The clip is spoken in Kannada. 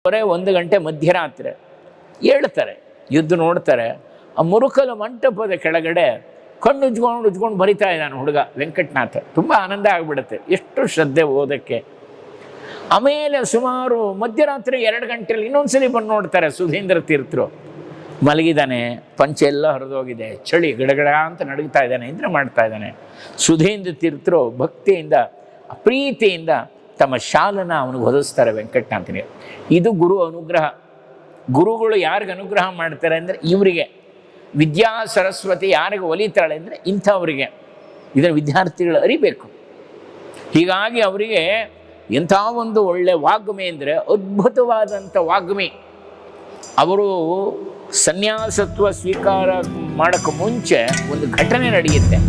1 ಗಂಟೆ ಮಧ್ಯರಾತ್ರಿ ಹೇಳ್ತಾರೆ, ಎದ್ದು ನೋಡ್ತಾರೆ. ಆ ಮುರುಕಲು ಮಂಟಪದ ಕೆಳಗಡೆ ಕಣ್ಣು ಉಜ್ಕೊಂಡು ಬರಿತಾ ಇದ್ದಾನೆ ಹುಡುಗ ವೆಂಕಟನಾಥ. ತುಂಬ ಆನಂದ ಆಗಿಬಿಡುತ್ತೆ, ಎಷ್ಟು ಶ್ರದ್ಧೆ ಓದಕ್ಕೆ. ಆಮೇಲೆ ಸುಮಾರು ಮಧ್ಯರಾತ್ರಿ 2 ಗಂಟೆಯಲ್ಲಿ ಇನ್ನೊಂದ್ಸಲಿ ಬಂದು ನೋಡ್ತಾರೆ. ಸುಧೀಂದ್ರ ತೀರ್ಥರು ಮಲಗಿದ್ದಾನೆ, ಪಂಚೆ ಎಲ್ಲ ಹರಿದೋಗಿದೆ, ಚಳಿ ಗಡಗಡ ಅಂತ ನಡುಗ್ತಾ ಇದ್ದಾನೆ, ನಿದ್ರೆ ಮಾಡ್ತಾ ಇದ್ದಾನೆ. ಸುಧೀಂದ್ರ ತೀರ್ಥರು ಭಕ್ತಿಯಿಂದ ಪ್ರೀತಿಯಿಂದ ತಮ್ಮ ಶಾಲನ ಅವನಿಗೆ ಹೊದಿಸ್ತಾರೆ ವೆಂಕಟನಾಥನಿಗೆ. ಇದು ಗುರು ಅನುಗ್ರಹ. ಗುರುಗಳು ಯಾರಿಗೆ ಅನುಗ್ರಹ ಮಾಡ್ತಾರೆ ಅಂದರೆ ಇವರಿಗೆ. ವಿದ್ಯಾ ಸರಸ್ವತಿ ಯಾರಿಗೆ ಒಲಿತಾಳೆ ಅಂದರೆ ಇಂಥವರಿಗೆ. ಇದನ್ನು ವಿದ್ಯಾರ್ಥಿಗಳು ಅರಿಬೇಕು. ಹೀಗಾಗಿ ಅವರಿಗೆ ಎಂಥ ಒಂದು ಒಳ್ಳೆ ವಾಗ್ಮಿ ಅಂದರೆ ಅದ್ಭುತವಾದಂಥ ವಾಗ್ಮಿ. ಅವರು ಸನ್ಯಾಸತ್ವ ಸ್ವೀಕಾರ ಮಾಡೋಕ್ಕೆ ಮುಂಚೆ ಒಂದು ಘಟನೆ ನಡೆಯುತ್ತೆ.